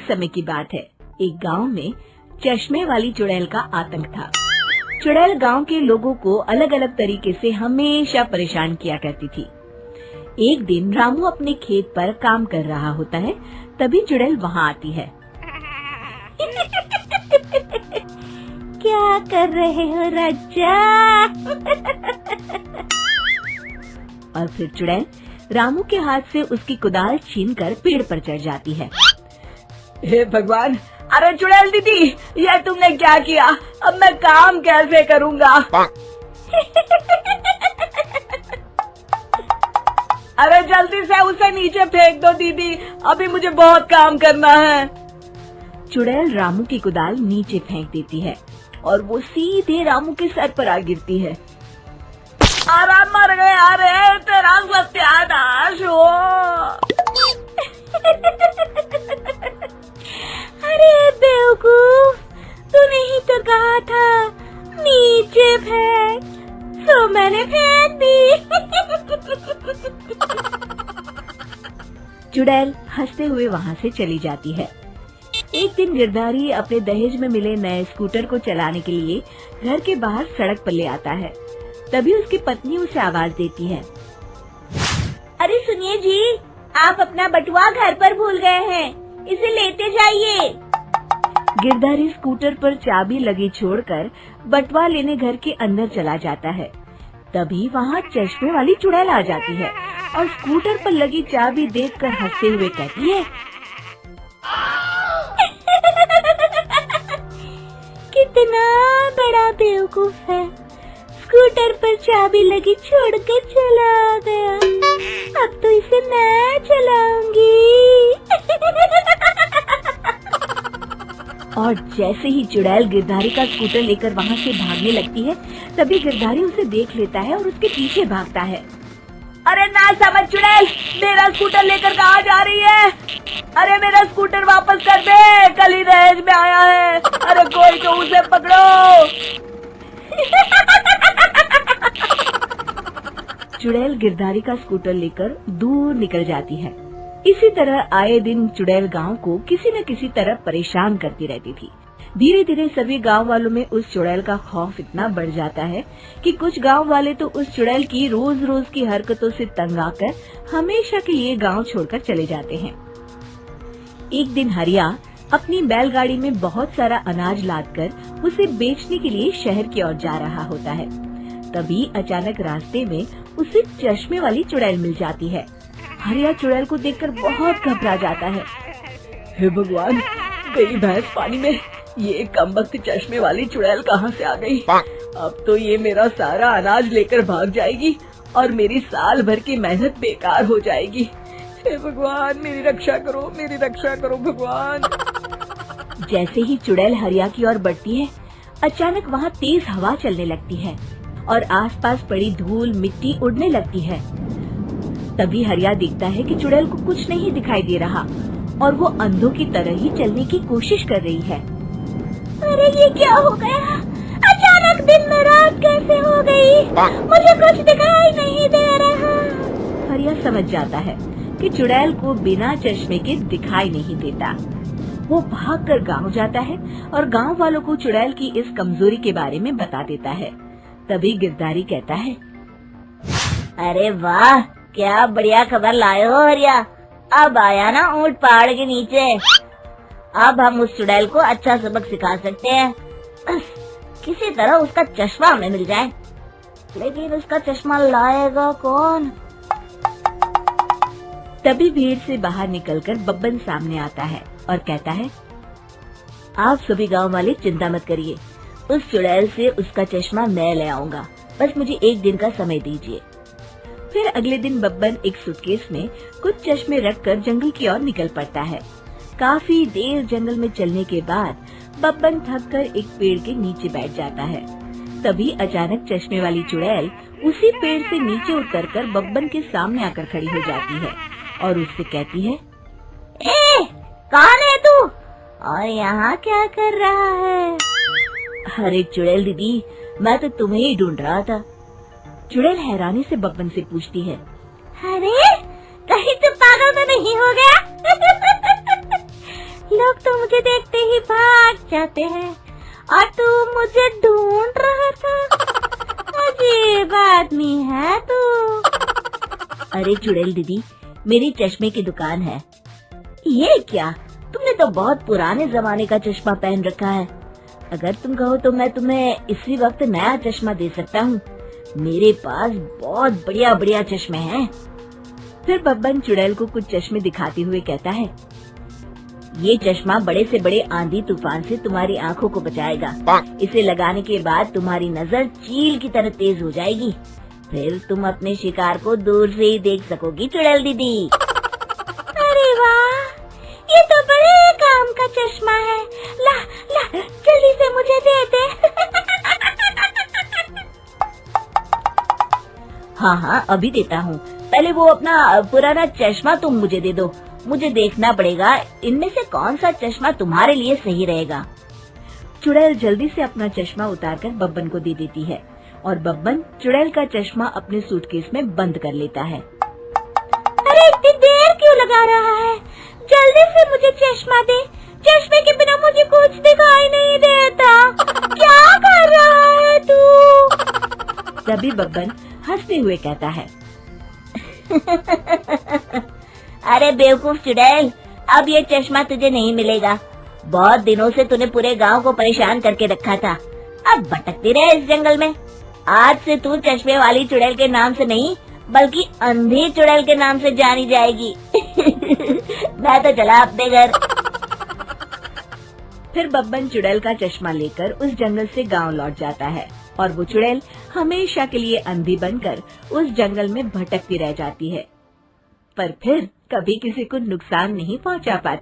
समय की बात है। एक गांव में चश्मे वाली चुड़ैल का आतंक था। चुड़ैल गांव के लोगों को अलग अलग तरीके से हमेशा परेशान किया करती थी। एक दिन रामू अपने खेत पर काम कर रहा होता है, तभी चुड़ैल वहाँ आती है। क्या कर रहे हो राजा? और फिर चुड़ैल रामू के हाथ से उसकी कुदाल छीनकर पेड़ पर चढ़ जाती है। हे भगवान, अरे चुड़ैल दीदी, ये तुमने क्या किया? अब मैं काम कैसे करूँगा? अरे जल्दी से उसे नीचे फेंक दो दीदी, अभी मुझे बहुत काम करना है। चुड़ैल रामू की कुदाल नीचे फेंक देती है और वो सीधे रामू के सर पर आ गिरती है। अरे मर गया रे, तेरा सत्यानाश हो। अरे बेवकूफ, तूने ही तो कहा था नीचे फेंक, तो मैंने फेंक दी। चुड़ैल हंसते हुए वहाँ से चली जाती है। एक दिन गिरधारी अपने दहेज में मिले नए स्कूटर को चलाने के लिए घर के बाहर सड़क पर ले आता है। तभी उसकी पत्नी उसे आवाज देती है। अरे सुनिए जी, आप अपना बटुआ घर पर भूल गए हैं, इसे लेते जाइए। गिरधारी स्कूटर पर चाबी लगी छोड़कर बटुआ लेने घर के अंदर चला जाता है। तभी वहाँ चश्मे वाली चुड़ैल आ जाती है और स्कूटर पर लगी चाबी देखकर हंसते हुए कहती है, कितना बड़ा बेवकूफ है, स्कूटर पर चाबी लगी छोड़कर चला गया। अब तो इसे मैं चलाऊंगी। और जैसे ही चुड़ैल गिरधारी का स्कूटर लेकर वहाँ से भागने लगती है, तभी गिरधारी उसे देख लेता है और उसके पीछे भागता है। अरे ना समझ चुड़ैल, मेरा स्कूटर लेकर कहाँ जा रही है? अरे मेरा स्कूटर वापस कर दे, कल ही दहेज में आया है। अरे कोई तो उसे पकड़ो। चुड़ैल गिरधारी का स्कूटर लेकर दूर निकल जाती है। इसी तरह आए दिन चुड़ैल गांव को किसी न किसी तरह परेशान करती रहती थी। धीरे धीरे सभी गांव वालों में उस चुड़ैल का खौफ इतना बढ़ जाता है कि कुछ गांव वाले तो उस चुड़ैल की रोज रोज की हरकतों से तंग आकर हमेशा के लिए गांव छोड़कर चले जाते हैं। एक दिन हरिया अपनी बैलगाड़ी में बहुत सारा अनाज लादकर उसे बेचने के लिए शहर की ओर जा रहा होता है। तभी अचानक रास्ते में उसे चश्मे वाली चुड़ैल मिल जाती है। हरिया चुड़ैल को देखकर बहुत घबरा जाता है। हे भगवान, गई भैंस पानी में, ये कमबख्त चश्मे वाली चुड़ैल कहाँ से आ गई? अब तो ये मेरा सारा अनाज लेकर भाग जाएगी और मेरी साल भर की मेहनत बेकार हो जाएगी। हे भगवान, मेरी रक्षा करो, मेरी रक्षा करो भगवान। जैसे ही चुड़ैल हरिया की ओर बढ़ती है, अचानक वहाँ तेज हवा चलने लगती है और आसपास पड़ी धूल मिट्टी उड़ने लगती है। तभी हरिया देखता है कि चुड़ैल को कुछ नहीं दिखाई दे रहा और वो अंधों की तरह ही चलने की कोशिश कर रही है। अरे ये क्या हो गया? अचानक दिन में रात कैसे हो गई? मुझे कुछ दिखाई नहीं दे रहा। हरिया समझ जाता है कि चुड़ैल को बिना चश्मे के दिखाई नहीं देता। वो भागकर गांव जाता है और गांव वालों को चुड़ैल की इस कमजोरी के बारे में बता देता है। तभी गिरधारी कहता है, अरे वाह, क्या बढ़िया खबर लाए हो हरिया। अब आया ना ऊंट पहाड़ के नीचे। अब हम उस चुड़ैल को अच्छा सबक सिखा सकते हैं। किसी तरह उसका चश्मा हमें मिल जाए, लेकिन उसका चश्मा लाएगा कौन? तभी भीड़ से बाहर निकलकर बब्बन सामने आता है और कहता है, आप सभी गांव वाले चिंता मत करिए, उस चुड़ैल से उसका चश्मा मैं ले आऊंगा, बस मुझे एक दिन का समय दीजिए। फिर अगले दिन बब्बन एक सूटकेस में कुछ चश्मे रखकर जंगल की ओर निकल पड़ता है। काफी देर जंगल में चलने के बाद बब्बन थककर एक पेड़ के नीचे बैठ जाता है। तभी अचानक चश्मे वाली चुड़ैल उसी पेड़ से नीचे उतरकर बब्बन के सामने आकर खड़ी हो जाती है और उससे कहती है, ए, कौन है तू और यहाँ क्या कर रहा है? अरे चुड़ैल दीदी, मैं तो तुम्हें ही ढूंढ रहा था। चुड़ैल हैरानी से बब्बन से पूछती है, अरे कहीं तू पागल तो नहीं हो गया? लोग तो मुझे देखते ही भाग जाते हैं और तू मुझे ढूंढ रहा था। अजीब आदमी है तू। अरे चुड़ैल दीदी, मेरी चश्मे की दुकान है। ये क्या, तुमने तो बहुत पुराने जमाने का चश्मा पहन रखा है। अगर तुम कहो तो मैं तुम्हें इसी वक्त नया चश्मा दे सकता हूँ। मेरे पास बहुत बढ़िया बढ़िया चश्मे हैं। फिर बब्बन चुड़ैल को कुछ चश्मे दिखाते हुए कहता है, ये चश्मा बड़े से बड़े आंधी तूफान से तुम्हारी आंखों को बचाएगा। इसे लगाने के बाद तुम्हारी नजर चील की तरह तेज हो जाएगी। फिर तुम अपने शिकार को दूर से ही देख सकोगी चुड़ैल दीदी। अरे वाह, ये तो बड़े काम का चश्मा है। ला ला, जल्दी से मुझे दे दे। हाँ हाँ, अभी देता हूँ। पहले वो अपना पुराना चश्मा तुम मुझे दे दो। मुझे देखना पड़ेगा इनमें से कौन सा चश्मा तुम्हारे लिए सही रहेगा। चुड़ैल जल्दी से अपना चश्मा उतारकर बब्बन को दे देती है और बब्बन चुड़ैल का चश्मा अपने सूटकेस में बंद कर लेता है। अरे इतनी देर क्यों लगा रहा है? जल्दी से मुझे चश्मा दे। चश्मे के बिना मुझे कुछ दिखाई नहीं देता। क्या कर रहा है तू? तभी बब्बन हंसते हुए कहता है, अरे बेवकूफ चुड़ैल, अब ये चश्मा तुझे नहीं मिलेगा। बहुत दिनों से तूने पूरे गांव को परेशान करके रखा था। अब भटकती रहे इस जंगल में। आज से तू चश्मे वाली चुड़ैल के नाम से नहीं, बल्कि अंधी चुड़ैल के नाम से जानी जाएगी। मैं तो चला अपने घर। फिर बब्बन चुड़ैल का चश्मा लेकर उस जंगल से गांव लौट जाता है और वो चुड़ैल हमेशा के लिए अंधी बनकर उस जंगल में भटकती रह जाती है, पर फिर कभी किसी को नुकसान नहीं पहुंचा पाती।